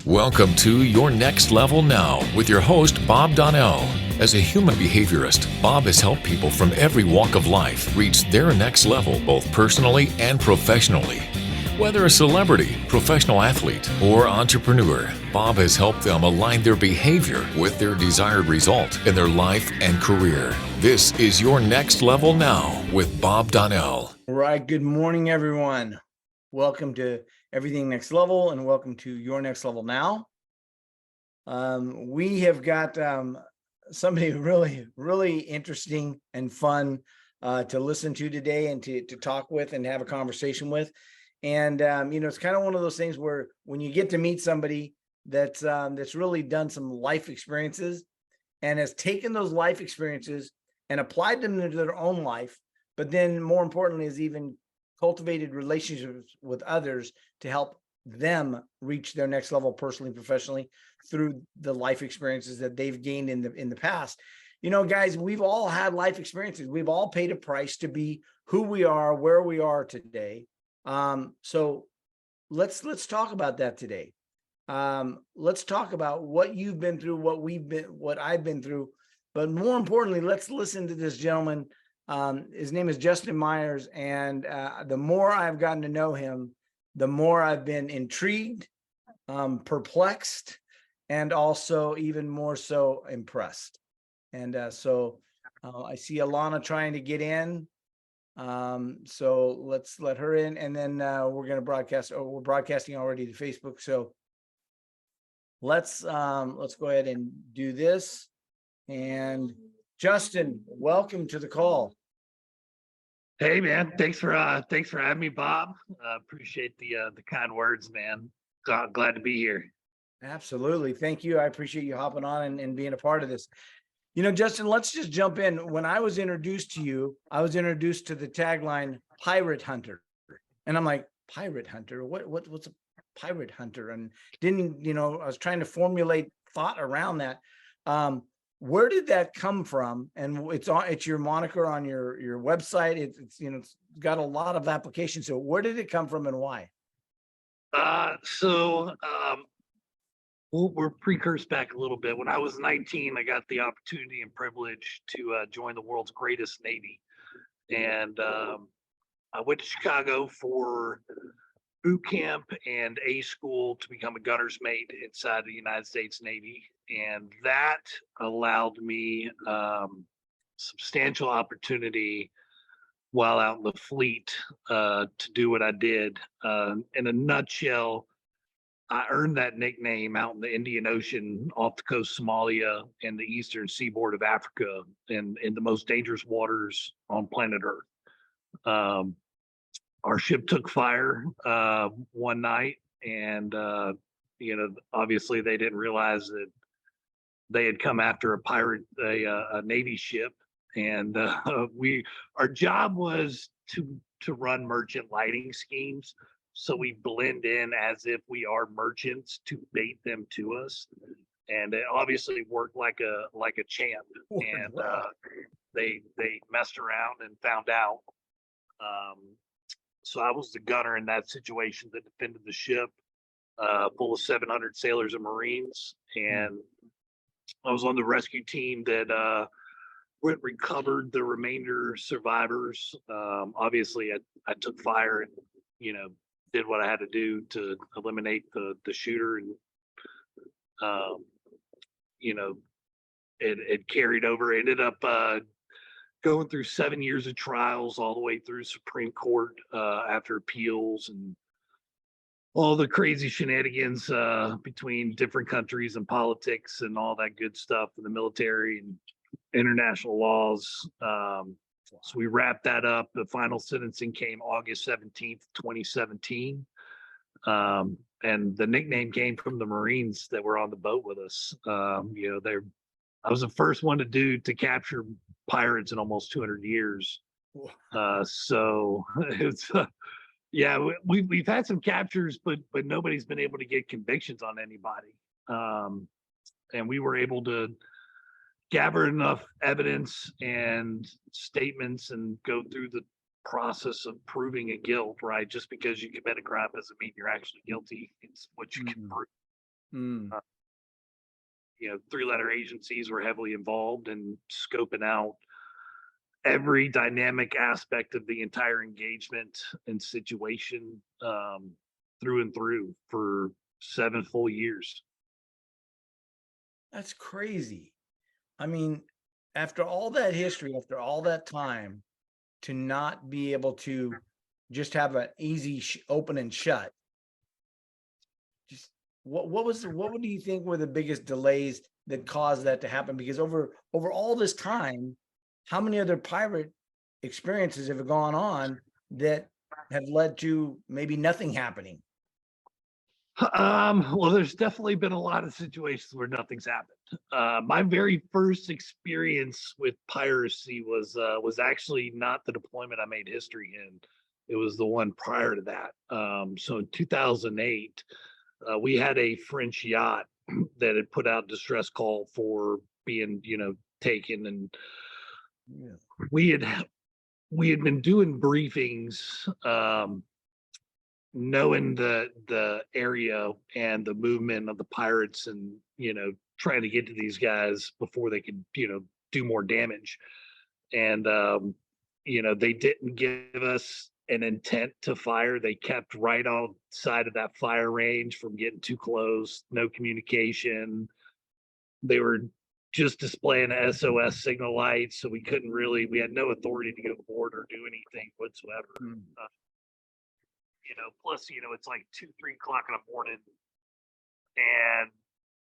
Welcome to Your Next Level Now with your host, Bob Donnell. As a human behaviorist, Bob has helped people from every walk of life reach their next level, both personally and professionally. Whether a celebrity, professional athlete, or entrepreneur, Bob has helped them align their behavior with their desired result in their life and career. This is Your Next Level Now with Bob Donnell. All right. Good morning, everyone. Welcome to Everything Next Level and welcome to Your Next Level Now. We have got somebody really interesting and fun to listen to today and to talk with and have a conversation with. And, it's kind of one of those things where when you get to meet somebody that's really done some life experiences and has taken those life experiences and applied them to their own life, but then more importantly is even cultivated relationships with others to help them reach their next level personally, professionally through the life experiences that they've gained in the past. Guys, we've all had life experiences. We've all paid a price to be who we are, where we are today. So let's talk about that today. Let's talk about what you've been through, what I've been through, but more importantly, let's listen to this gentleman. His name is Justin Myers, and the more I've gotten to know him, the more I've been intrigued, perplexed, and also even more so impressed. And so I see Alana trying to get in. So let's let her in, and then we're going to broadcast. Oh, we're broadcasting already to Facebook. So let's go ahead and do this. And Justin, welcome to the call. Hey man, thanks for having me, Bob. Appreciate the kind words, man. Glad to be here. Absolutely, thank you. I appreciate you hopping on and being a part of this. Justin, let's just jump in. When I was introduced to you, I was introduced to the tagline "Pirate Hunter," and I'm like, "Pirate Hunter? What's a pirate hunter?" And didn't I was trying to formulate thought around that. Where did that come from? And it's your moniker on your website. It's got a lot of applications. So where did it come from and why? We're precursed back a little bit. When I was 19, I got the opportunity and privilege to join the world's greatest Navy. And I went to Chicago for boot camp and A school to become a gunner's mate inside the United States Navy. And that allowed me substantial opportunity while out in the fleet to do what I did. In a nutshell, I earned that nickname out in the Indian Ocean off the coast of Somalia and the eastern seaboard of Africa in the most dangerous waters on planet Earth. Our ship took fire one night, and obviously they didn't realize that they had come after a Navy ship, and our job was to run merchant lighting schemes. So we blend in as if we are merchants to bait them to us, and it obviously worked like a champ. And they messed around and found out. So I was the gunner in that situation that defended the ship, full of 700 sailors and Marines, and I was on the rescue team that recovered the remainder survivors. Obviously, I took fire and did what I had to do to eliminate the shooter, and it carried over. It ended up going through 7 years of trials all the way through Supreme Court after appeals and all the crazy shenanigans between different countries and politics and all that good stuff in the military and international laws. So we wrapped that up. The final sentencing came August 17th, 2017. And the nickname came from the Marines that were on the boat with us. I was the first one to capture pirates in almost 200 years. So it's we've had some captures, but nobody's been able to get convictions on anybody. And we were able to gather enough evidence and statements and go through the process of proving a guilt, right? Just because you commit a crime doesn't mean you're actually guilty. It's what you can prove. Mm. Three-letter agencies were heavily involved in scoping out every dynamic aspect of the entire engagement and situation, through and through for 7 full years. That's crazy. I mean, after all that history, after all that time, to not be able to just have an easy open and shut. Just what do you think were the biggest delays that caused that to happen? Because over all this time, how many other pirate experiences have gone on that have led to maybe nothing happening? Well, there's definitely been a lot of situations where nothing's happened. My very first experience with piracy was actually not the deployment I made history in. It was the one prior to that. So in 2008, we had a French yacht that had put out distress call for being, taken, and Yeah. we had we had been doing briefings, knowing the area and the movement of the pirates, and trying to get to these guys before they could do more damage. And they didn't give us an intent to fire. They kept right outside of that fire range from getting too close. No communication. They were just displaying a SOS signal light, so we had no authority to go forward or do anything whatsoever. Mm. Plus, it's like 2, 3 o'clock in the morning, and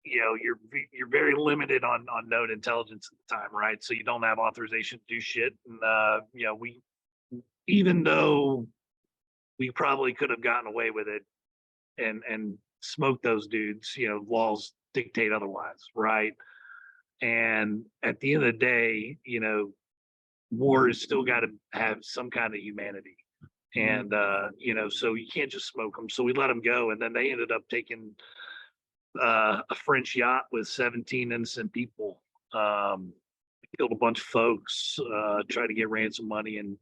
you're very limited on known intelligence at the time, right? So you don't have authorization to do shit. And we, even though we probably could have gotten away with it and smoked those dudes, laws dictate otherwise, right? And at the end of the day, war has still got to have some kind of humanity. And so you can't just smoke them. So we let them go, and then they ended up taking a French yacht with 17 innocent people. Killed a bunch of folks, tried to get ransom money, and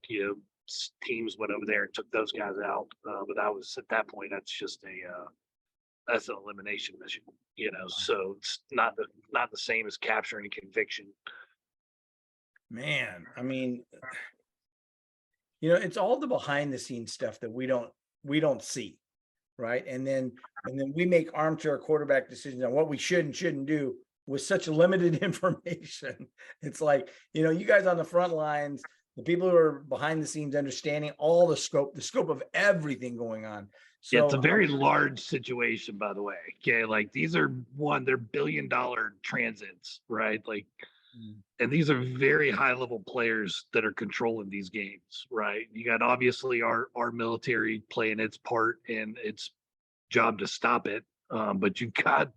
teams went over there and took those guys out. But that was, at that point, that's just that's an elimination mission. So it's not the same as capturing a conviction. Man, I mean, it's all the behind the scenes stuff that we don't see, right? And then we make armchair quarterback decisions on what we should and shouldn't do with such limited information. It's like, you guys on the front lines, the people who are behind the scenes, understanding all the scope of everything going on. Yeah, it's So a very large situation, by the way. Okay, like they're billion-dollar transits, right? Like, and these are very high-level players that are controlling these games, right? You got obviously our military playing its part and its job to stop it, but you've got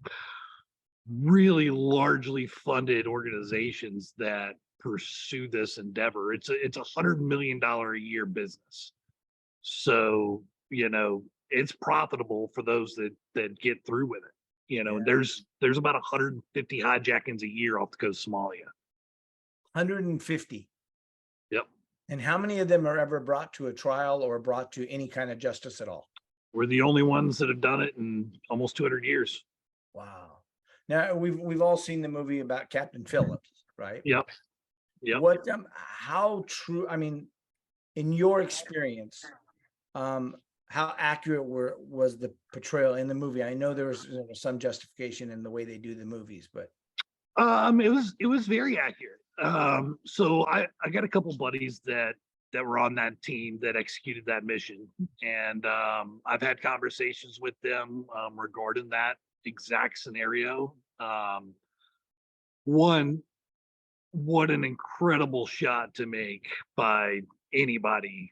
really largely funded organizations that pursue this endeavor. It's $100 million a year business, so it's profitable for those that get through with it. And there's about 150 hijackings a year off the coast of Somalia. 150. Yep. And how many of them are ever brought to a trial or brought to any kind of justice at all? We're the only ones that have done it in almost 200 years. Wow. Now we've all seen the movie about Captain Phillips, right? Yep. What how true, I mean, in your experience, how accurate was the portrayal in the movie? I know there was some justification in the way they do the movies, but it was very accurate. So I got a couple buddies that were on that team that executed that mission, and I've had conversations with them regarding that exact scenario. One, what an incredible shot to make by anybody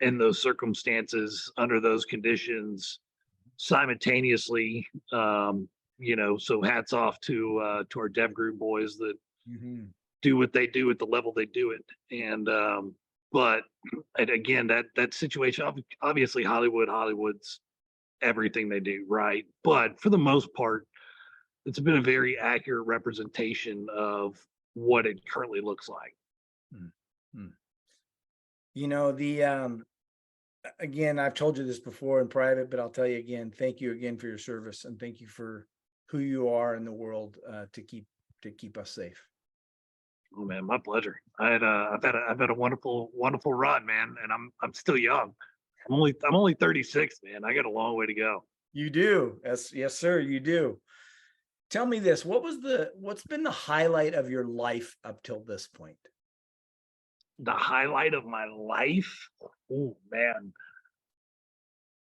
in those circumstances, under those conditions, simultaneously. So hats off to our dev group boys that do what they do at the level they do it. And but again, that situation, obviously Hollywood's everything they do, right? But for the most part, it's been a very accurate representation of what it currently looks like. the again, I've told you this before in private, but I'll tell you again, thank you again for your service, and thank you for who you are in the world, to keep us safe. Oh man, my pleasure. I've had a wonderful run, man, and I'm still young. I'm only 36, man. I got a long way to go. You do. Yes, sir, you do. Tell me this, what's been the highlight of your life up till this point? The highlight of my life? Oh man.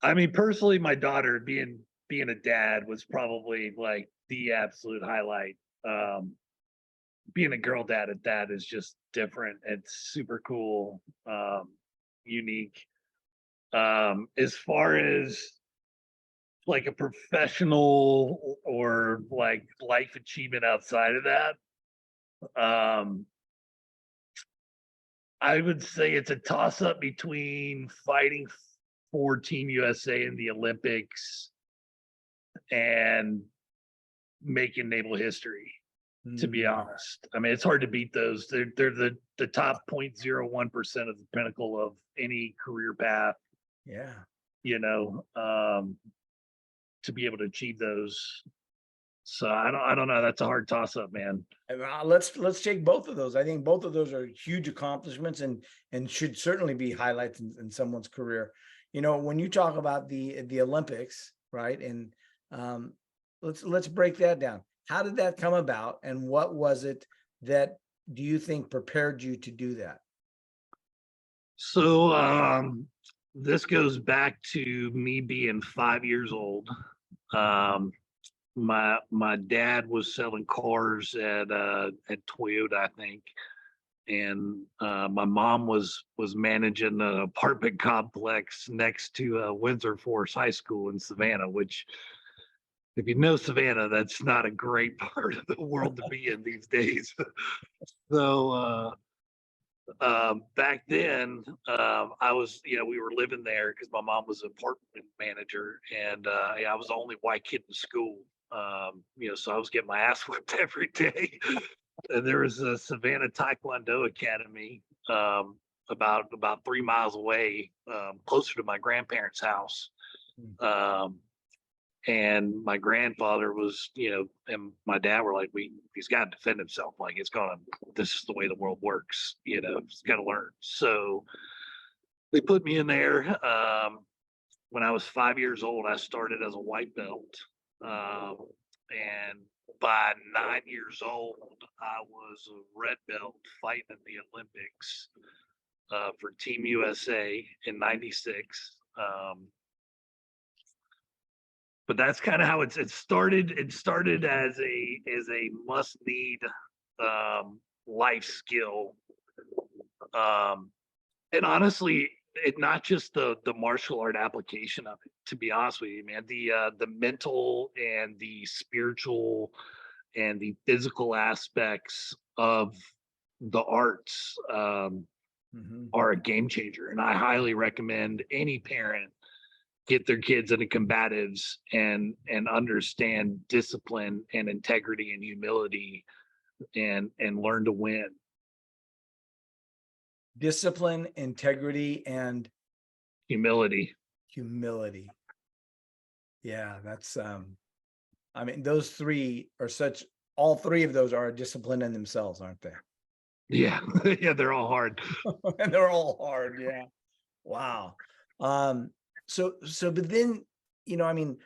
I mean, personally, my daughter being a dad was probably like the absolute highlight. Um, Being a girl dad at that is just different. It's super cool, unique. As far as like a professional or like life achievement outside of that, um, I would say it's a toss up between fighting for Team USA in the Olympics and making naval history. To be Mm, honest, I mean it's hard to beat those. They're the top 0.01% of the pinnacle of any career path. yeah. You know, to be able to achieve those. So I don't know. That's a hard toss up, man. And, let's take both of those. I think both of those are huge accomplishments, and should certainly be highlights in someone's career. You know, when you talk about the Olympics, right? And um, let's break that down. How did that come about, and what was it that do you think prepared you to do that? So this goes back to me being 5 years old. Um, my dad was selling cars at Toyota, I think, and my mom was managing an apartment complex next to Windsor Forest High School in Savannah. Which, if you know Savannah, that's not a great part of the world to be in these days. So back then, I was, we were living there because my mom was an apartment manager, and yeah, I was the only white kid in school. So I was getting my ass whipped every day. And there was a Savannah Taekwondo Academy, about 3 miles away, closer to my grandparents' house. Um, and my grandfather was, and my dad were like, he's got to defend himself. Like, this is the way the world works. He's got to learn. So they put me in there. When I was 5 years old, I started as a white belt. And by 9 years old, I was a red belt fighting in the Olympics, for Team USA in '96. But that's kind of how it started. It started as a must need, life skill, um, and honestly, it not just the martial art application of it. To be honest with you, man, the mental and the spiritual and the physical aspects of the arts, Mhm. are a game changer, and I highly recommend any parent get their kids into combatives and understand discipline and integrity and humility, and learn to win. Discipline, integrity, and Humility. humility. Yeah, that's I mean, those three are all three of those are a discipline in themselves, aren't they? Yeah. Yeah, they're all hard. And they're all hard. Yeah. Wow. Um, but then, I mean,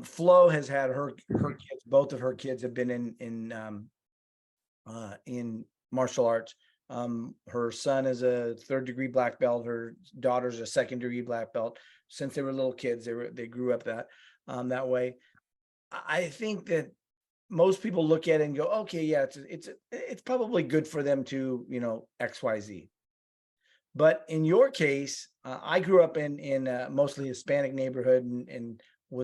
Flo has had her kids, both of her kids have been in martial arts. Her son is a third-degree black belt. Her daughter's a second-degree black belt. Since they were little kids, they grew up that way. I think that most people look at it and go, okay, yeah, it's probably good for them to, XYZ. But in your case, I grew up in a mostly Hispanic neighborhood, and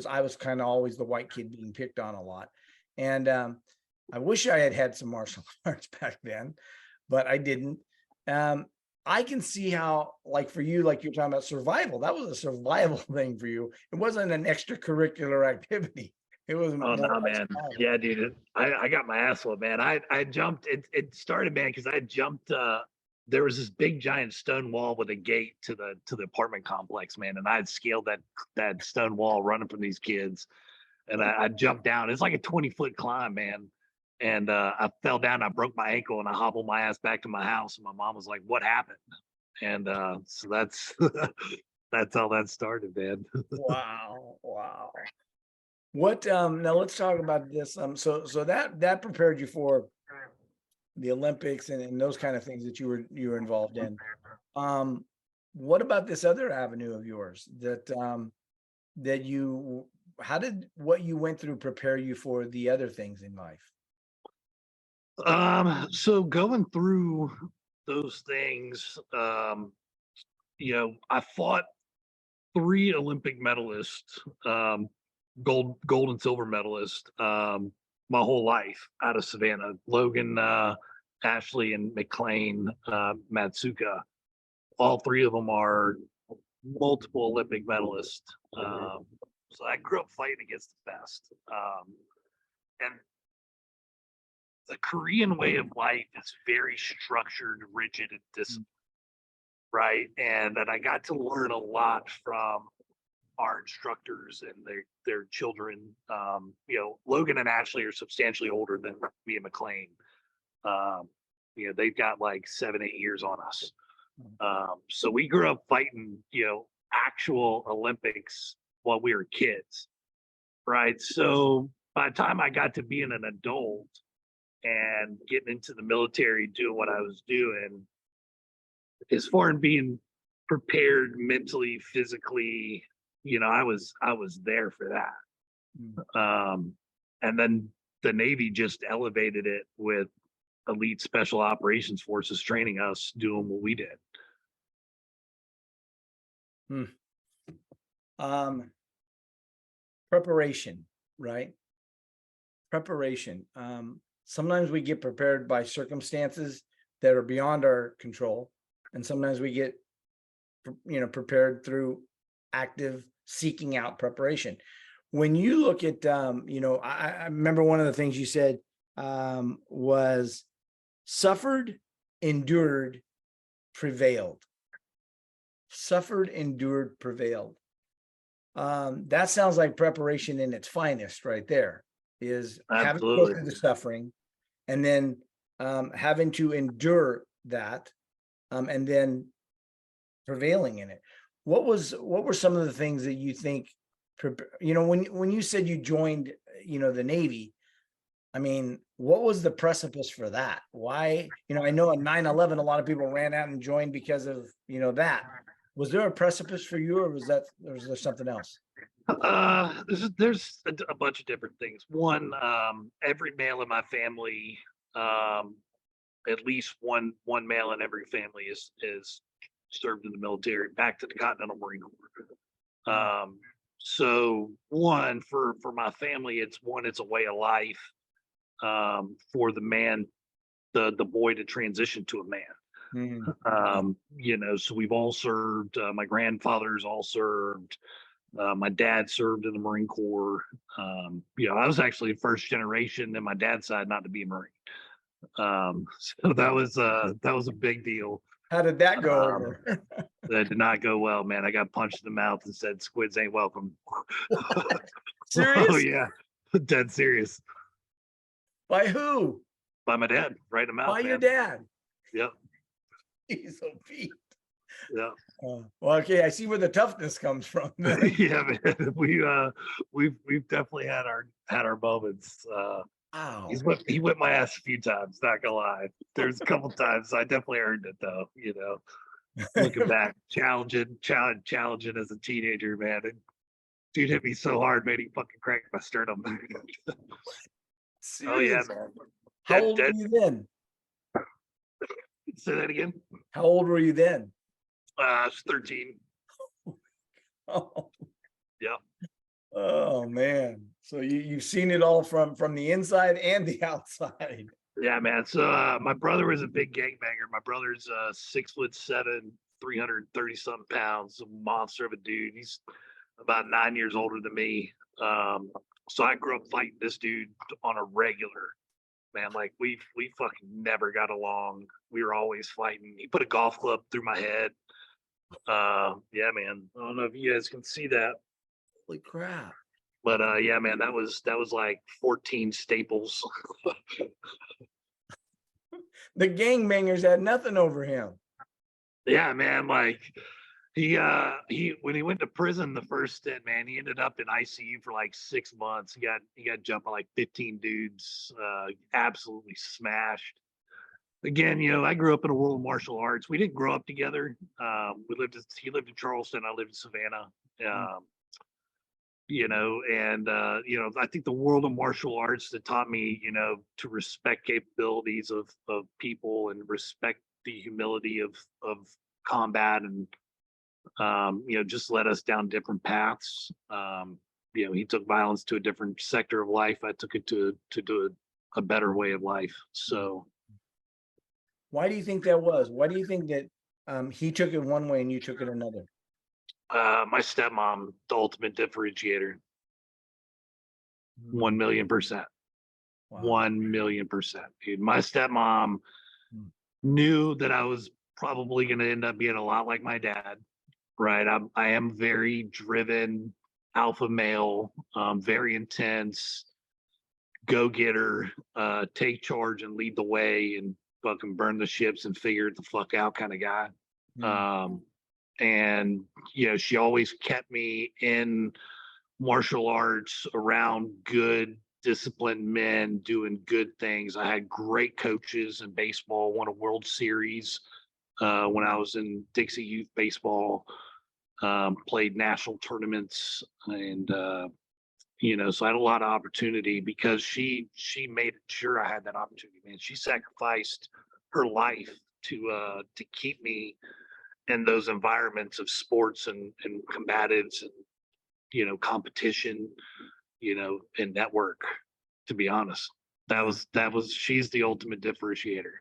I was kind of always the white kid being picked on a lot. And I wish I had had some martial arts back then, but I didn't. Um, I can see how, like for you, like you're talking about survival, that was a survival thing for you. It wasn't an extracurricular activity. It was Oh more no, like man. survival. Yeah, dude. I got my ass whooped, man. I jumped. It started, man, because I jumped. there was this big giant stone wall with a gate to the apartment complex, man. And I had scaled that stone wall running from these kids. And I jumped down. It's like a 20-foot climb, man. And I fell down, I broke my ankle, and I hobbled my ass back to my house. And my mom was like, "What happened?" And so that's that's how that started, man. Wow. Wow. What now let's talk about this. So that prepared you for the Olympics and those kind of things that you were involved in. What about this other avenue of yours that you how did what you went through prepare you for the other things in life? So going through those things, I fought 3 Olympic medalists, gold and silver medalists, my whole life out of Savannah. Logan, Ashley, and McLean, Matsuka. All 3 of them are multiple Olympic medalists. So I grew up fighting against the best. And the Korean way of life is very structured, rigid, and disciplined, right? And I got to learn a lot from our instructors and their children. Logan and Ashley are substantially older than me and McLean. They've got like 7-8 years on us. So we grew up fighting, actual Olympics while we were kids, right? So by the time I got to being an adult and getting into the military, doing what I was doing, as far as being prepared mentally, physically, I was there for that. And then the Navy just elevated it with elite special operations forces training us doing what we did. Preparation, right? Preparation. Sometimes we get prepared by circumstances that are beyond our control, and sometimes we get prepared through active seeking out preparation. When you look at I remember one of the things you said was suffered, endured, prevailed. Suffered, endured, prevailed. That sounds like preparation in its finest right there, is having to go through the suffering and then having to endure that and then prevailing in it. What were some of the things that you think, when you said you joined, the Navy, I mean, what was the precipice for that? Why, I know on 9/11, a lot of people ran out and joined because of, that. Was there a precipice for you, or was there something else? There's a bunch of different things. One, every male in my family, at least one male in every family is served in the military, back to the Continental Marine Corps. So one, for my family, it's a way of life. For the man, the boy to transition to a man. So we've all served. My grandfathers all served. My dad served in the Marine Corps. I was actually first generation in my dad's side not to be a Marine. So that was a big deal. How did that go over? That did not go well, man. I got punched in the mouth and said, "Squids ain't welcome." Serious? Oh yeah, dead serious. By who? By my dad, right in the mouth. By your dad? Yep. He's so beat. Yeah. Well, okay, I see where the toughness comes from. Yeah, man. We've definitely had our moments. Wow. He whipped my ass a few times, not gonna lie. There's a couple times I definitely earned it though, looking back, challenging as a teenager, man. And dude hit me so hard, man, he fucking cracked my sternum. Oh yeah, man. How old were you then? Say that again. How old were you then? I was 13. Oh. Yeah. Oh man. So you've seen it all from the inside and the outside. Yeah, man. So my brother was a big gangbanger. My brother's 6'7", 330 something pounds, a monster of a dude. He's about 9 years older than me. So I grew up fighting this dude on a regular, man. Like we fucking never got along. We were always fighting. He put a golf club through my head. Yeah, man. I don't know if you guys can see that, Holy crap. but yeah, man, that was like 14 staples. The gangbangers had nothing over him. Yeah, man. Like he when he went to prison the first stint, man, he ended up in ICU for like 6 months. He got jumped by like 15 dudes, absolutely smashed. Again, you know, I grew up in a world of martial arts. We didn't grow up together. He lived in Charleston, I lived in Savannah. Um, you know, and you know, I think the world of martial arts that taught me, you know, to respect capabilities of people and respect the humility of combat, and you know, just led us down different paths. You know, he took violence to a different sector of life. I took it to do a better way of life. So Why do you think that was? Why do you think that he took it one way and you took it another? my stepmom, the ultimate differentiator, 1,000,000%. Wow. 1,000,000%. Dude, my stepmom knew that I was probably going to end up being a lot like my dad, right? I am very driven, alpha male, very intense, go getter, take charge and lead the way and fucking burn the ships and figure it the fuck out kind of guy. And you know, she always kept me in martial arts around good disciplined men doing good things. I had great coaches in baseball, won a World Series when I was in Dixie Youth Baseball, played national tournaments, and you know, so I had a lot of opportunity because she made sure I had that opportunity, man. She sacrificed her life to keep me in those environments of sports and combatives and, you know, competition, you know, and network. To be honest, that was she's the ultimate differentiator.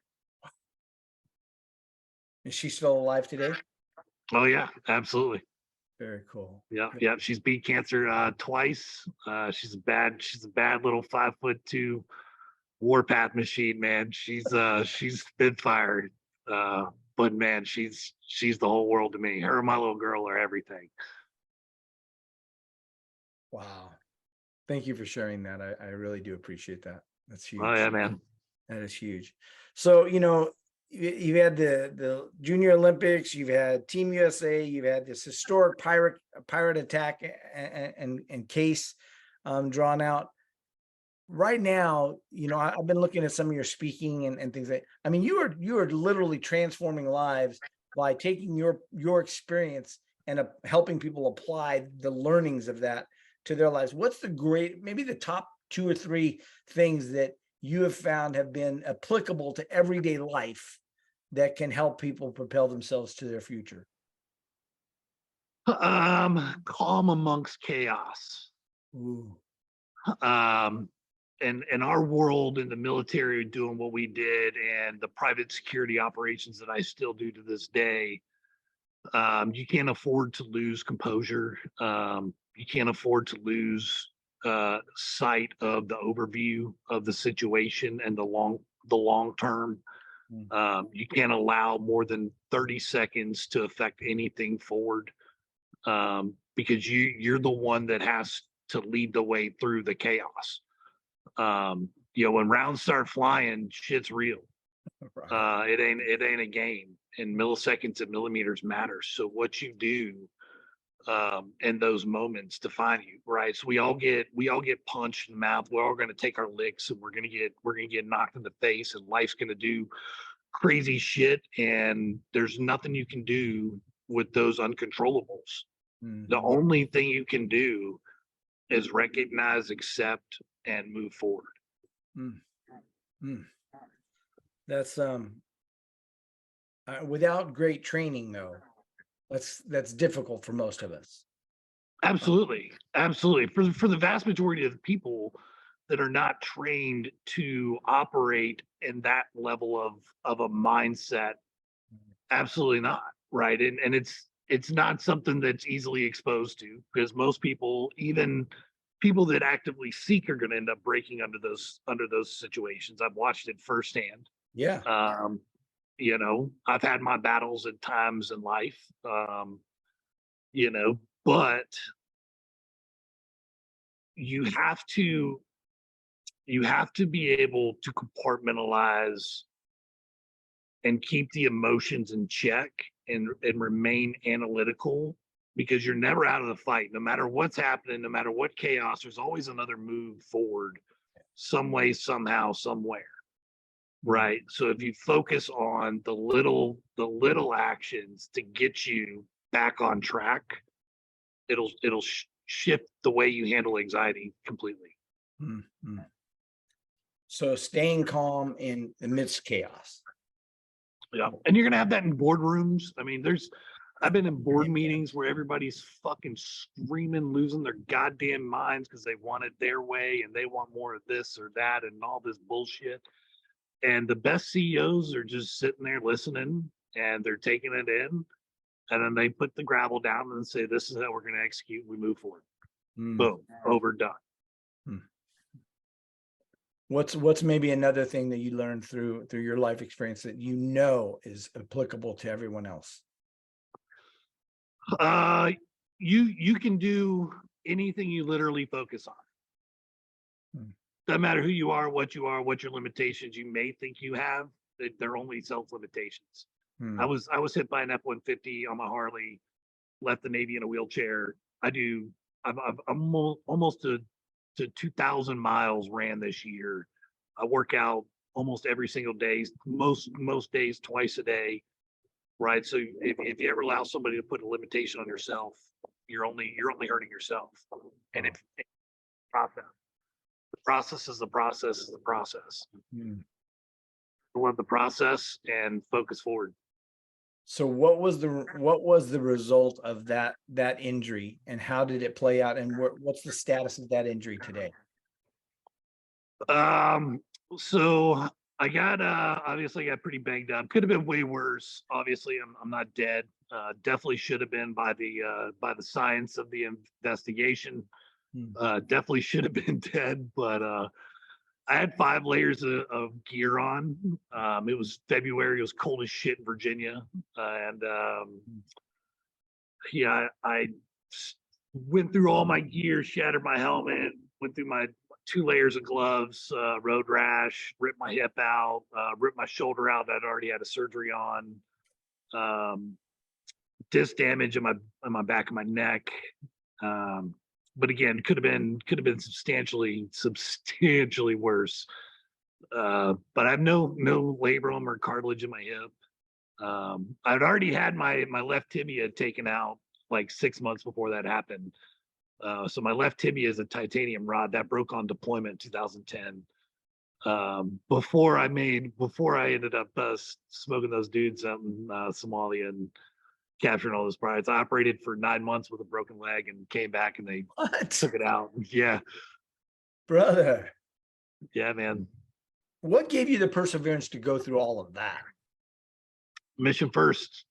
Is she still alive today? Oh yeah, absolutely. Very cool. Yeah. She's beat cancer twice. She's a bad little 5'2" warpath machine, man. She's spitfire. But man, she's the whole world to me. Her and my little girl are everything. Wow. Thank you for sharing that. I really do appreciate that. That's huge. Oh yeah, man. That is huge. So, you know, you've had the Junior Olympics, you've had Team USA, you've had this historic pirate attack and case drawn out. Right now, you know, I've been looking at some of your speaking and things like, I mean, you are literally transforming lives by taking your experience and helping people apply the learnings of that to their lives. What's maybe the top 2 or 3 things that you have found have been applicable to everyday life that can help people propel themselves to their future? Calm amongst chaos. Ooh. And in our world in the military doing what we did and the private security operations that I still do to this day, you can't afford to lose composure. You can't afford to lose sight of the overview of the situation and the long term. You can't allow more than 30 seconds to affect anything forward, because you're the one that has to lead the way through the chaos. You know, when rounds start flying, shit's real. Right. It ain't a game, and milliseconds and millimeters matter. So what you do in those moments define you, right? So we all get punched in the mouth. We're all going to take our licks, and we're gonna get knocked in the face, and life's gonna do crazy shit, and there's nothing you can do with those uncontrollables. The only thing you can do is recognize, accept, and move forward. That's without great training though, that's difficult for most of us. Absolutely. For the vast majority of the people that are not trained to operate in that level of a mindset, absolutely not, right? And it's not something that's easily exposed to, because most people, even people that actively seek are going to end up breaking under those situations. I've watched it firsthand. Yeah. I've had my battles at times in life, but you have to be able to compartmentalize and keep the emotions in check and remain analytical, because you're never out of the fight. No matter what's happening, no matter what chaos, there's always another move forward, some way, somehow, somewhere. Right. So if you focus on the little actions to get you back on track, it'll shift the way you handle anxiety completely. Mm-hmm. So staying calm in the midst of chaos. Yeah. And you're going to have that in boardrooms. I mean, I've been in board meetings where everybody's fucking screaming, losing their goddamn minds because they want it their way and they want more of this or that and all this bullshit. And the best CEOs are just sitting there listening, and they're taking it in, and then they put the gravel down and say, "This is how we're going to execute. We move forward." Boom, over, done. What's maybe another thing that you learned through your life experience that is applicable to everyone else? You can do anything you literally focus on. Doesn't matter who you are, what your limitations you may think you have. They're only self-limitations. I was hit by an F-150 on my Harley, left the Navy in a wheelchair. I'm almost to 2,000 miles ran this year. I work out almost every single day, most days twice a day. Right. So if you ever allow somebody to put a limitation on yourself, you're only hurting yourself. And if the process is the process. Love the process and focus forward. So what was the result of that injury, and how did it play out, and what's the status of that injury today? So I got obviously got pretty banged up. Could have been way worse. Obviously, I'm not dead. Definitely should have been by the science of the investigation. Definitely should have been dead, but I had 5 layers of gear on. It was February. It was cold as shit in Virginia, and I went through all my gear, shattered my helmet, went through my 2 layers of gloves, road rash, ripped my hip out, ripped my shoulder out that I'd already had a surgery on, disc damage in my back of my neck. But again, could have been substantially worse. But I have no labrum or cartilage in my hip. I'd already had my left tibia taken out like 6 months before that happened. So my left tibia is a titanium rod that broke on deployment in 2010. Before I ended up smoking those dudes out in Somalia and capturing all those prides, I operated for 9 months with a broken leg and came back and they took it out. Yeah, brother. Yeah, man. What gave you the perseverance to go through all of that? Mission first.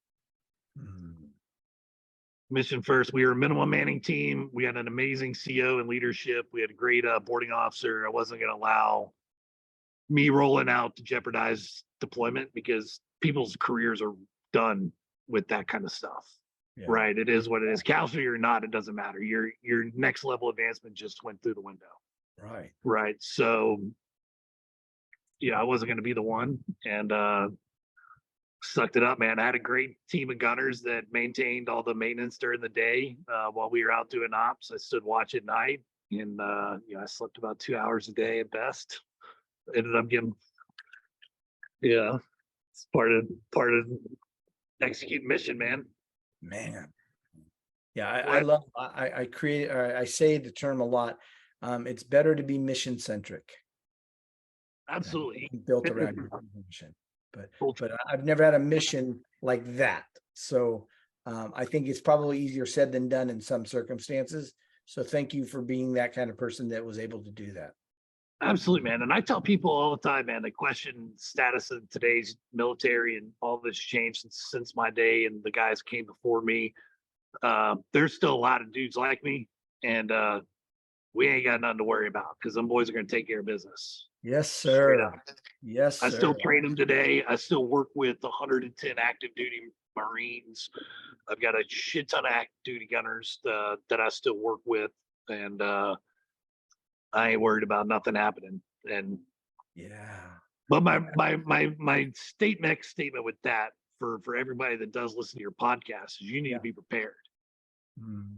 Mission first. We were a minimum manning team. We had an amazing CO and leadership. We had a great boarding officer. I wasn't going to allow me rolling out to jeopardize deployment, because people's careers are done with that kind of stuff. Yeah. Right. It is what it is. Casualty or not, it doesn't matter. Your next level advancement just went through the window. Right. Right. So yeah, I wasn't going to be the one, and sucked it up, man. I had a great team of gunners that maintained all the maintenance during the day while we were out doing ops. I stood watch at night, and I slept about 2 hours a day at best. Ended up getting, it's part of executing mission, man. Yeah, I love. I say the term a lot. It's better to be mission centric. Absolutely. Built around your mission. But I've never had a mission like that. So I think it's probably easier said than done in some circumstances. So thank you for being that kind of person that was able to do that. Absolutely, man. And I tell people all the time, man, they question status of today's military and all this changed since my day and the guys came before me. There's still a lot of dudes like me. And we ain't got nothing to worry about because them boys are going to take care of business. Yes, Straight sir. up. Yes, I still sir. train them today. I still work with 110 active duty Marines. I've got a shit ton of active duty gunners that I still work with, and I ain't worried about nothing happening. And Yeah. but my next statement with that for everybody that does listen to your podcast is you need to be prepared.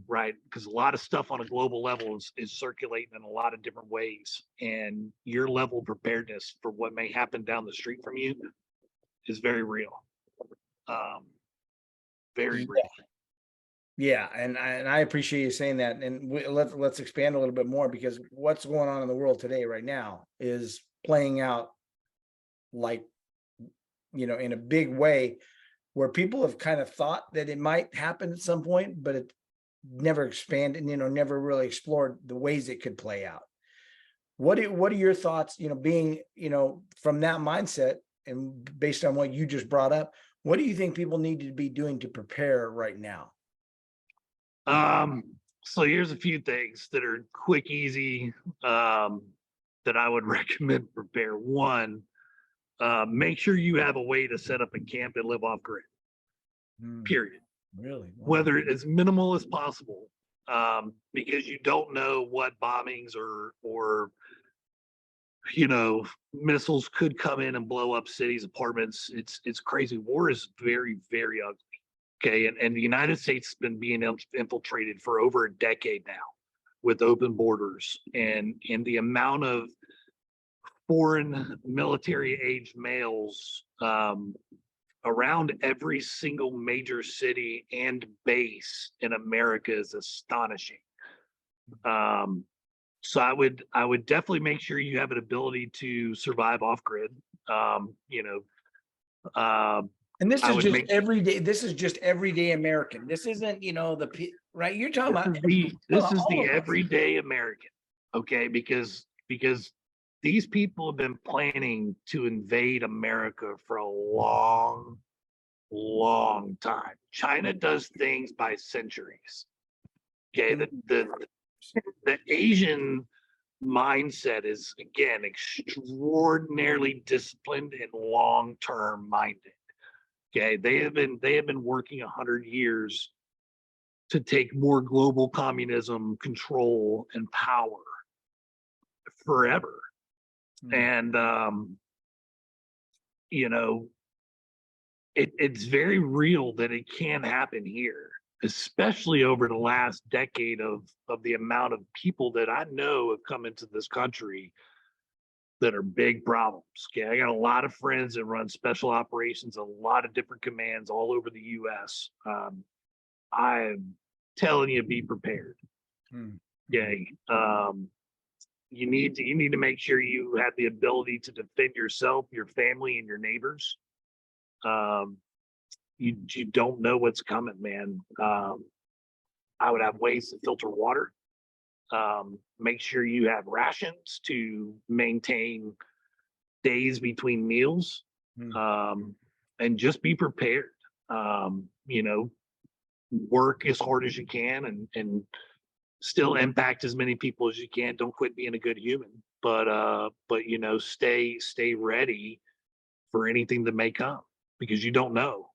Right, because a lot of stuff on a global level is circulating in a lot of different ways, and your level of preparedness for what may happen down the street from you is very real. Very real. Yeah, and I appreciate you saying that. And let's expand a little bit more, because what's going on in the world today right now is playing out like, in a big way, where people have kind of thought that it might happen at some point, but it never expanded, never really explored the ways it could play out. What are your thoughts, being, from that mindset and based on what you just brought up, what do you think people need to be doing to prepare right now? So here's a few things that are quick, easy, that I would recommend prepare. One, make sure you have a way to set up a camp and live off grid. Period. Really? Wow. Whether it's minimal as possible, because you don't know what bombings or missiles could come in and blow up cities, apartments. It's crazy. War is very, very ugly. Okay, and the United States has been being infiltrated for over a decade now, with open borders and the amount of foreign military-aged males around every single major city and base in America is astonishing. So I would definitely make sure you have an ability to survive off grid. And this is just everyday. This is just everyday American. This isn't, right. You're talking about this is the everyday American, okay? Because these people have been planning to invade America for a long, long time. China does things by centuries. Okay, the Asian mindset is, again, extraordinarily disciplined and long-term minded. Okay, they have been working 100 years to take more global communism control and power forever. And it's very real that it can happen here, especially over the last decade of the amount of people that I know have come into this country that are big problems. Okay, I got a lot of friends that run special operations, a lot of different commands all over the U.S. I'm telling you, be prepared. Okay, you need to make sure you have the ability to defend yourself, your family, and your neighbors. You don't know what's coming, man. I would have ways to filter water. Make sure you have rations to maintain days between meals, and just be prepared. Work as hard as you can and still impact as many people as you can. Don't quit being a good human, but stay ready for anything that may come, because you don't know.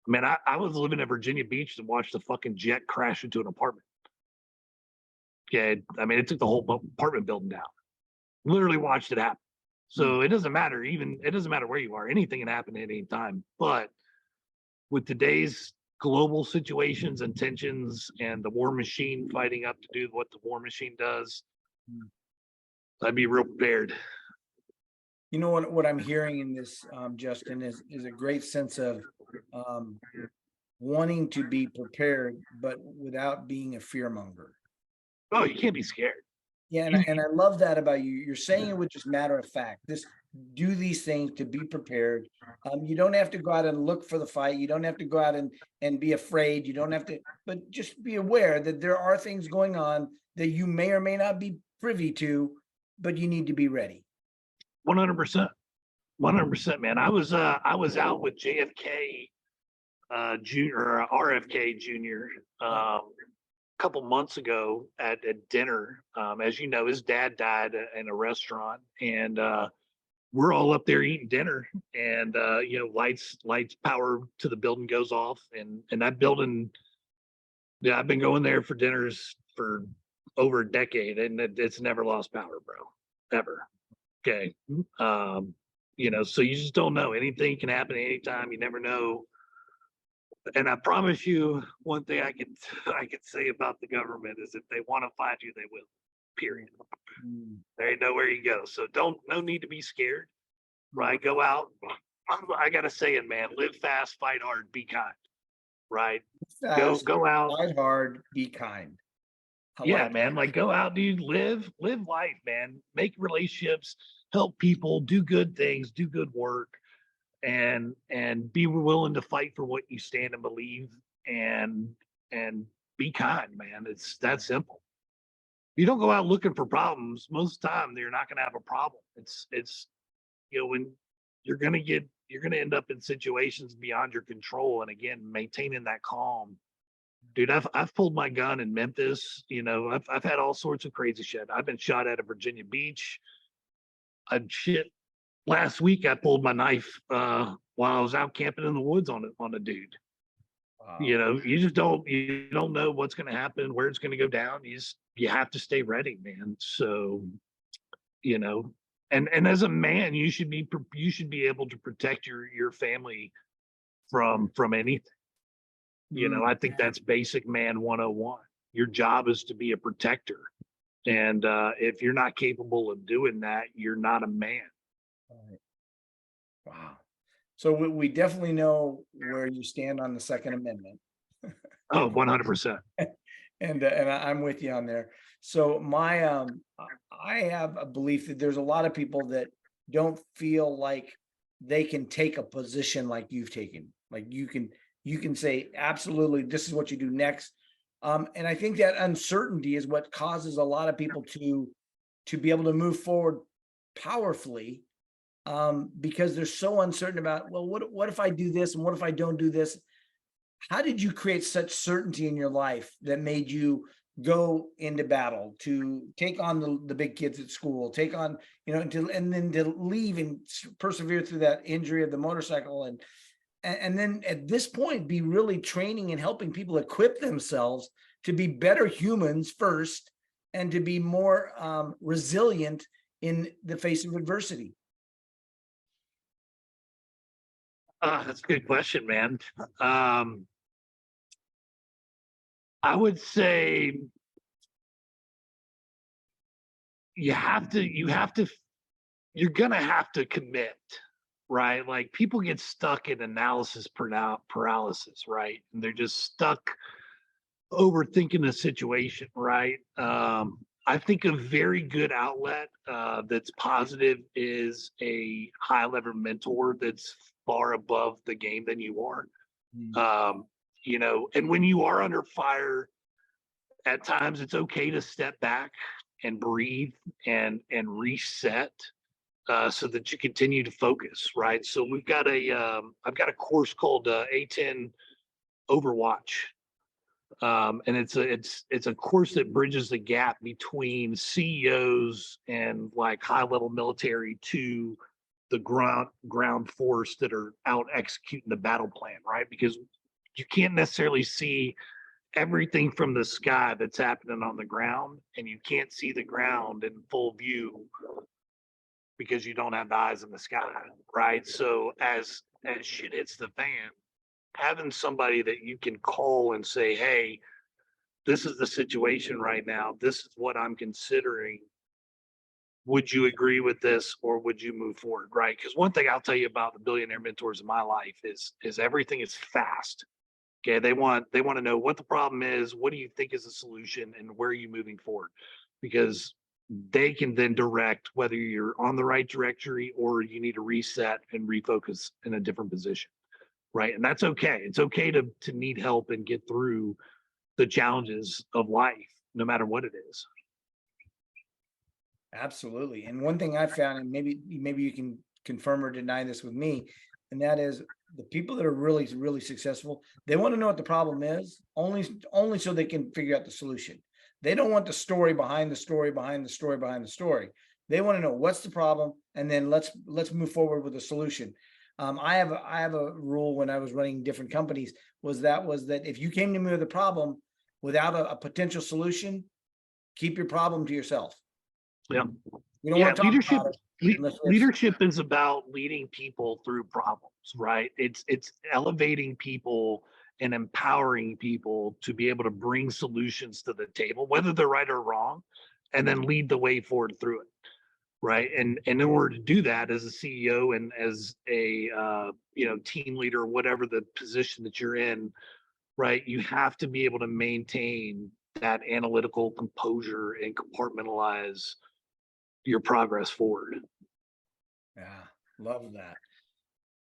I mean, I was living at Virginia Beach and watched the fucking jet crash into an apartment. Yeah, I mean, it took the whole apartment building down. Literally watched it happen. So it doesn't matter. It doesn't matter where you are. Anything can happen at any time. But with today's global situations and tensions and the war machine fighting up to do what the war machine does, I'd be real prepared. You know what I'm hearing in this, Justin, is a great sense of wanting to be prepared, but without being a fearmonger. Oh, you can't be scared. Yeah, and I love that about you. You're saying it with just matter of fact. Do these things to be prepared. You don't have to go out and look for the fight. You don't have to go out and be afraid. You don't have to, but just be aware that there are things going on that you may or may not be privy to, but you need to be ready. 100%. 100%, man. I was out with JFK Jr. or RFK Jr. A couple months ago at dinner. As you know, his dad died in a restaurant, and we're all up there eating dinner, and lights power to the building goes off, and that building, yeah, I've been going there for dinners for over a decade, and it's never lost power, bro, ever. Okay. So you just don't know. Anything can happen anytime. You never know. And I promise you, one thing I can I can say about the government is if they want to find you, they will. Period. There ain't nowhere you go. So no need to be scared. Right? Go out. I gotta say it, man. Live fast, fight hard, be kind. Right? Fast, Go out. fight hard, be kind. Yeah, man. Like go out, dude. Live life, man. Make relationships, help people, do good things, do good work, and be willing to fight for what you stand and believe, and be kind, man. It's that simple. You don't go out looking for problems. Most of the time, you're not gonna have a problem. It's when you're gonna end up in situations beyond your control. And again, maintaining that calm. Dude, I've pulled my gun in Memphis. I've had all sorts of crazy shit. I've been shot at Virginia Beach. Shit. Last week I pulled my knife while I was out camping in the woods on a dude. Wow. You don't know what's going to happen, where it's going to go down. You have to stay ready, man. So, and as a man, you should be able to protect your family from anything. I think that's basic man 101. Your job is to be a protector. And if you're not capable of doing that, you're not a man. Right. Wow. So we definitely know where you stand on the Second Amendment. Oh, 100%. And I'm with you on there. So I have a belief that there's a lot of people that don't feel like they can take a position like you've taken. Like you can say, absolutely, this is what you do next. And I think that uncertainty is what causes a lot of people to be able to move forward powerfully, because they're so uncertain about, well, what if I do this and what if I don't do this? How did you create such certainty in your life that made you go into battle, to take on the big kids at school, take on, and then to leave and persevere through that injury of the motorcycle, and then at this point be really training and helping people equip themselves to be better humans first and to be more resilient in the face of adversity? That's a good question, man. I would say you're gonna have to commit, right? Like people get stuck in analysis paralysis, right? And they're just stuck overthinking the situation, right? I think a very good outlet that's positive is a high level mentor that's far above the game than you are. And when you are under fire, at times it's okay to step back and breathe and reset, so that you continue to focus, right? So I've got a course called A10 Overwatch. And it's a course that bridges the gap between CEOs and like high level military to the ground force that are out executing the battle plan, right? Because you can't necessarily see everything from the sky that's happening on the ground, and you can't see the ground in full view because you don't have the eyes in the sky, right? So as shit hits the fan, having somebody that you can call and say, hey, this is the situation right now, this is what I'm considering, would you agree with this or would you move forward, right? Because one thing I'll tell you about the billionaire mentors in my life is everything is fast. Okay, they want to know what the problem is, what do you think is the solution, and where are you moving forward? Because they can then direct whether you're on the right trajectory or you need to reset and refocus in a different position, right? And that's okay. It's okay to need help and get through the challenges of life, no matter what it is. Absolutely. And one thing I found, and maybe you can confirm or deny this with me, and that is the people that are really, really successful, they want to know what the problem is, only so they can figure out the solution. They don't want the story behind the story, behind the story, behind the story. They want to know what's the problem, and then let's move forward with a solution. I have a rule when I was running different companies was that if you came to me with a problem without a potential solution, keep your problem to yourself. Yeah. You don't Yeah, want to talk leadership about it unless it's- leadership is about leading people through problems, right? It's elevating people and empowering people to be able to bring solutions to the table, whether they're right or wrong, and then lead the way forward through it, right? And in order to do that as a CEO and as a team leader, whatever the position that you're in, right, you have to be able to maintain that analytical composure and compartmentalize your progress forward. Yeah, love that.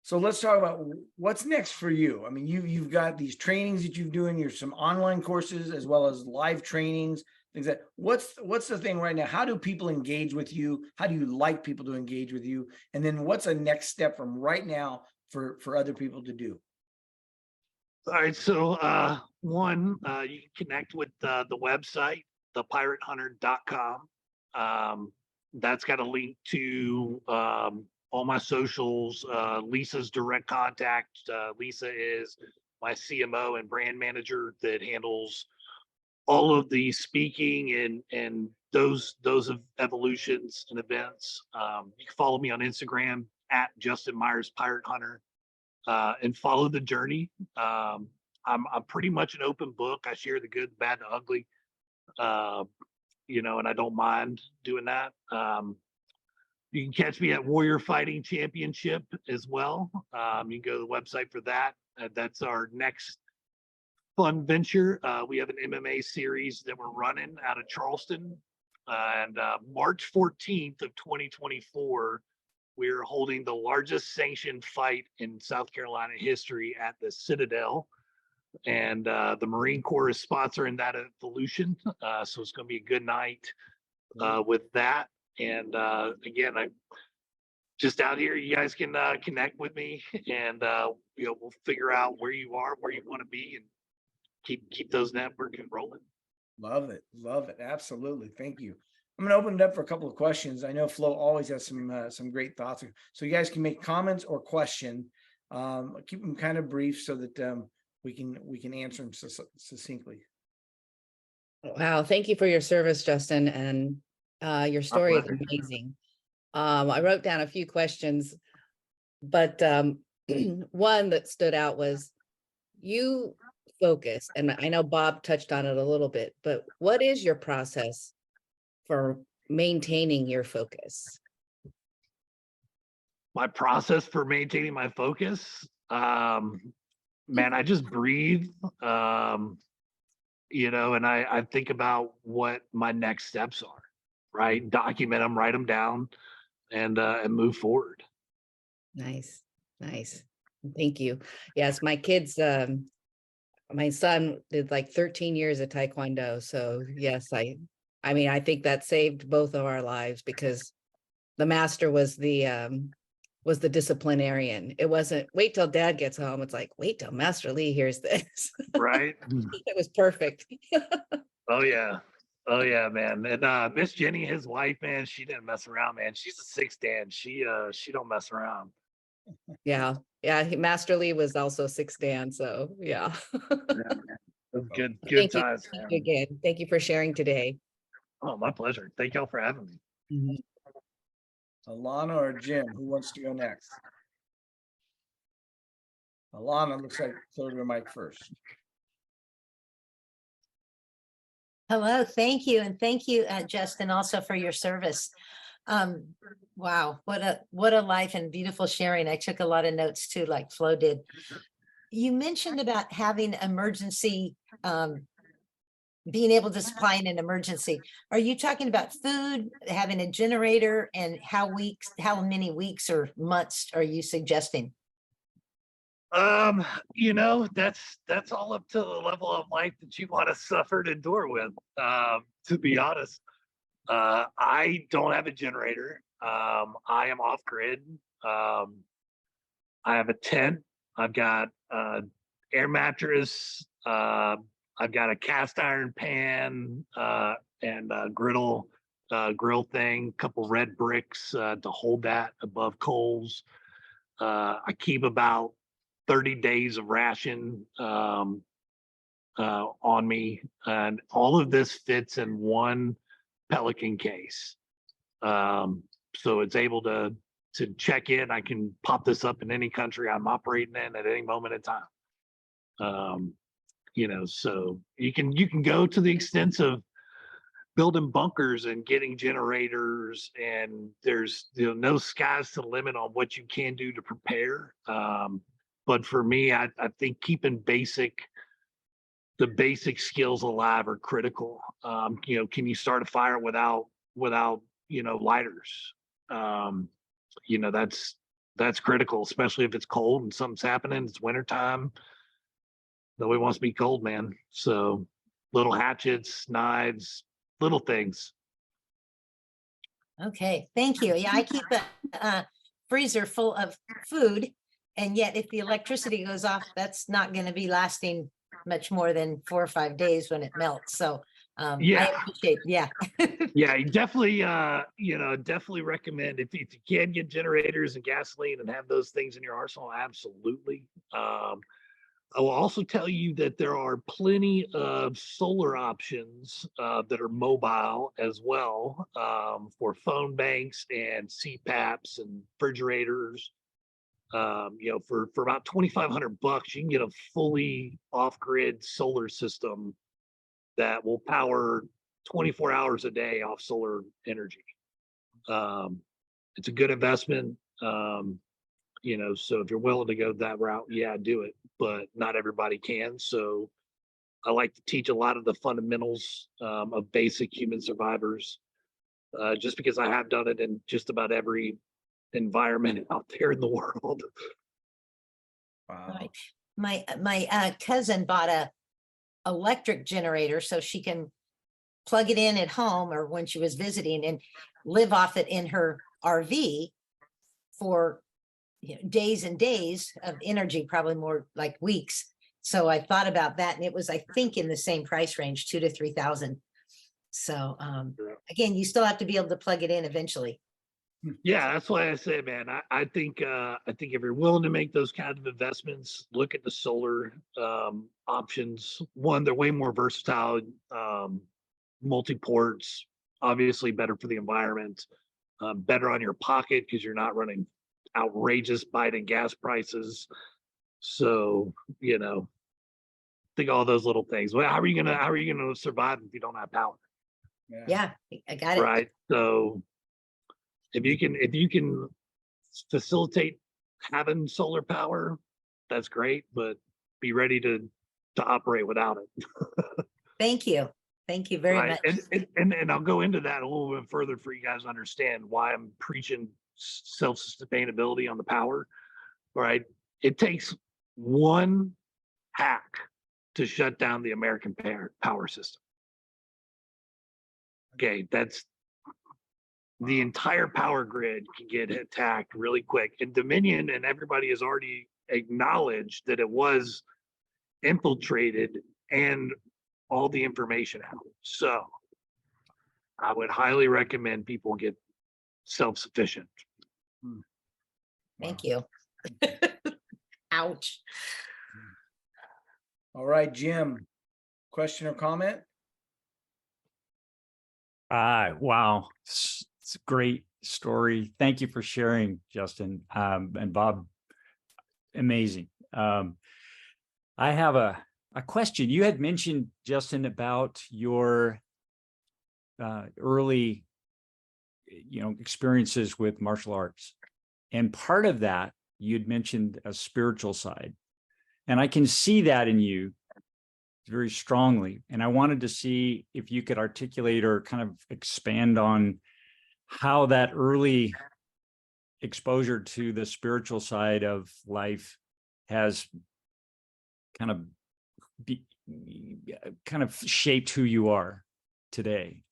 So let's talk about what's next for you. I mean, you've got these trainings that you're doing, you're some online courses as well as live trainings, things that what's the thing right now? How do people engage with you? How do you like people to engage with you? And then what's a next step from right now for other people to do? All right, so one, you can connect with the website, thepiratehunter.com. That's got a link to all my socials. Lisa's direct contact. Lisa is my CMO and brand manager that handles all of the speaking and those evolutions and events. You can follow me on Instagram at Justin Myers Pirate Hunter, and follow the journey. I'm pretty much an open book. I share the good, the bad, the ugly. And I don't mind doing that. You can catch me at Warrior Fighting Championship as well. You can go to the website for that. That's our next fun venture. We have an MMA series that we're running out of Charleston. And March 14th of 2024, we're holding the largest sanctioned fight in South Carolina history at the Citadel. And the Marine Corps is sponsoring that evolution. So it's going to be a good night with that. And again, I'm just out here. You guys can connect with me, and we'll figure out where you are, where you want to be, and keep those networking rolling. Love it. Love it. Absolutely. Thank you. I'm going to open it up for a couple of questions. I know Flo always has some great thoughts. So you guys can make comments or question. Keep them kind of brief so that we can answer them succinctly. Wow. Thank you for your service, Justin. And your story is amazing. I wrote down a few questions, but one that stood out was you focus, and I know Bob touched on it a little bit, but what is your process for maintaining your focus? My process for maintaining my focus, man, I just breathe, and I think about what my next steps are, right? Document them, write them down, and move forward. Nice. Thank you. Yes, my kids, my son did like 13 years of Taekwondo. So yes, I think that saved both of our lives because the master was the disciplinarian. It wasn't wait till dad gets home. It's like, wait till Master Lee hears this. Right. It was perfect. Oh yeah, man. And Miss Jenny, his wife, man, she didn't mess around, man. She's a 6th Dan. She don't mess around. Yeah. Master Lee was also 6th Dan. So yeah. Good Thank times. Thank you again. Thank you for sharing today. Oh, my pleasure. Thank y'all for having me. Mm-hmm. Alana or Jim, who wants to go next? Alana looks like cleared her mic first. Hello, thank you. And thank you, Justin, also for your service. Wow, what a life and beautiful sharing. I took a lot of notes too, like Flo did. You mentioned about having emergency, being able to supply in an emergency. Are you talking about food, having a generator, and how many weeks or months are you suggesting? That's all up to the level of life that you want to suffer and endure with. To be honest, I don't have a generator. I am off grid. I have a tent I've got air mattress. I've got a cast iron pan and a grill thing, couple red bricks to hold that above coals. I keep about 30 days of ration on me, and all of this fits in one Pelican case. So it's able to check in. I can pop this up in any country I'm operating in at any moment in time. So you can go to the extent of building bunkers and getting generators, and there's no sky's the limit on what you can do to prepare. But for me, I think keeping the basic skills alive are critical. Can you start a fire without lighters? That's critical, especially if it's cold and something's happening. It's wintertime. Nobody wants to be cold, man. So little hatchets, knives, little things. Okay, thank you. Yeah, I keep a freezer full of food, and yet if the electricity goes off, that's not going to be lasting much more than 4 or 5 days when it melts. So Yeah. I appreciate, yeah. Yeah, you definitely, definitely recommend if you can get generators and gasoline and have those things in your arsenal, absolutely. I will also tell you that there are plenty of solar options that are mobile as well, for phone banks and CPAPs and refrigerators. For about $2,500, you can get a fully off-grid solar system that will power 24 hours a day off solar energy. It's a good investment. So if you're willing to go that route, yeah, do it. But not everybody can. So I like to teach a lot of the fundamentals of basic human survivors, just because I have done it in just about every environment out there in the world. Wow. Right. My cousin bought a electric generator so she can plug it in at home or when she was visiting and live off it in her RV for days and days of energy, probably more like weeks. So I thought about that, and it was, I think, in the same price range, 2,000 to 3,000. So again, you still have to be able to plug it in eventually. Yeah, that's why I say, man, I think if you're willing to make those kind of investments, look at the solar options. One, they're way more versatile, multi-ports, obviously better for the environment, better on your pocket because you're not running outrageous Biden gas prices. So, think all those little things. Well, how are you gonna survive if you don't have power? Yeah, I got it. Right. So if you can facilitate having solar power, that's great, but be ready to operate without it. Thank you. Thank you very Right. much. And I'll go into that a little bit further for you guys to understand why I'm preaching self-sustainability on the power. Right. It takes one hack to shut down the American power system. Okay, that's the entire power grid can get attacked really quick. And Dominion and everybody has already acknowledged that it was infiltrated and all the information out. So I would highly recommend people get self-sufficient. Thank you. Ouch. All right, Jim, question or comment? Wow. It's a great story. Thank you for sharing, Justin, and Bob. Amazing. I have a question. You had mentioned, Justin, about your early, experiences with martial arts. And part of that, you'd mentioned a spiritual side. And I can see that in you very strongly. And I wanted to see if you could articulate or kind of expand on how that early exposure to the spiritual side of life has kind of shaped who you are today.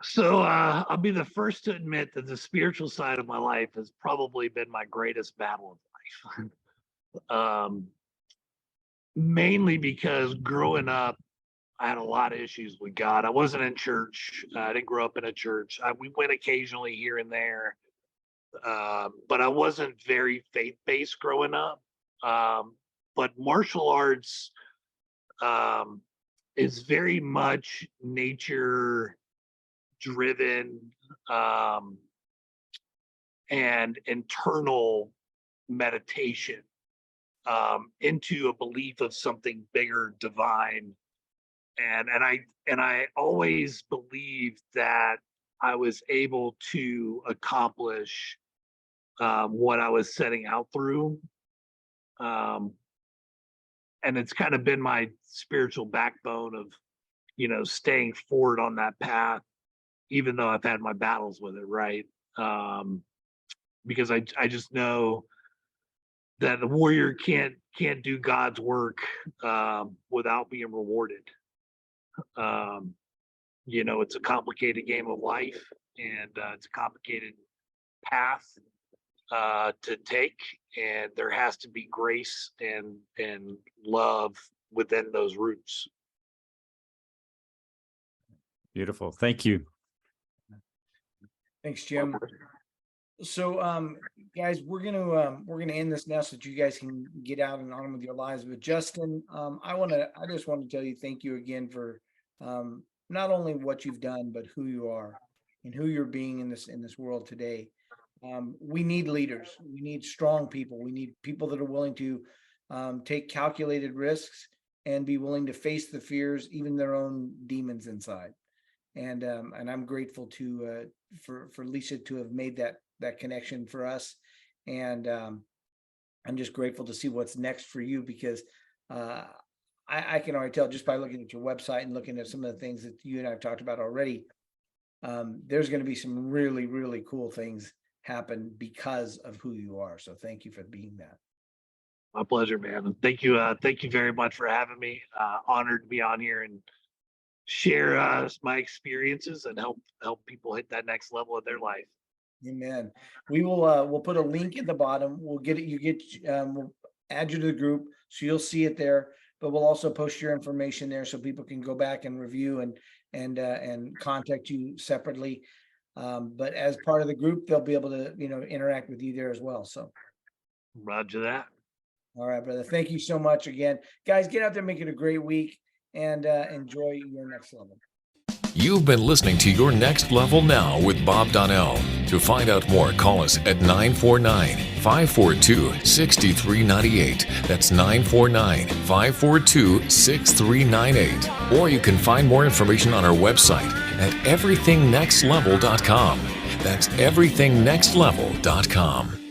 So I'll be the first to admit that the spiritual side of my life has probably been my greatest battle of life. Mainly because growing up, I had a lot of issues with God. I wasn't in church. I didn't grow up in a church. We went occasionally here and there, but I wasn't very faith-based growing up. But martial arts um, is very much nature driven and internal meditation into a belief of something bigger, divine. And I always believed that I was able to accomplish what I was setting out through. And it's kind of been my spiritual backbone of, staying forward on that path, even though I've had my battles with it, right? Because I just know that the warrior can't do God's work without being rewarded. It's a complicated game of life, and it's a complicated path to take, and there has to be grace and love within those roots. Beautiful. Thank you. Thanks, Jim. So, guys, we're gonna end this now so that you guys can get out and on with your lives. But Justin, I just want to tell you thank you again for not only what you've done, but who you are and who you're being in this world today. We need leaders. We need strong people. We need people that are willing to take calculated risks and be willing to face the fears, even their own demons inside. And I'm grateful for Lisa to have made that connection for us. And I'm just grateful to see what's next for you, because I can already tell just by looking at your website and looking at some of the things that you and I have talked about already, there's going to be some really, really cool things happen because of who you are. So thank you for being that. My pleasure, man. Thank you very much for having me. Honored to be on here and share my experiences and help people hit that next level of their life. Amen. We will we'll put a link at the bottom. We'll add you to the group so you'll see it there, but we'll also post your information there so people can go back and review and contact you separately. But as part of the group, they'll be able to, interact with you there as well. So Roger that. All right, brother. Thank you so much again. Guys, get out there, make it a great week, and enjoy your next level. You've been listening to Your Next Level Now with Bob Donnell. To find out more, call us at 949-542-6398. That's 949-542-6398. Or you can find more information on our website at everythingnextlevel.com. That's everythingnextlevel.com.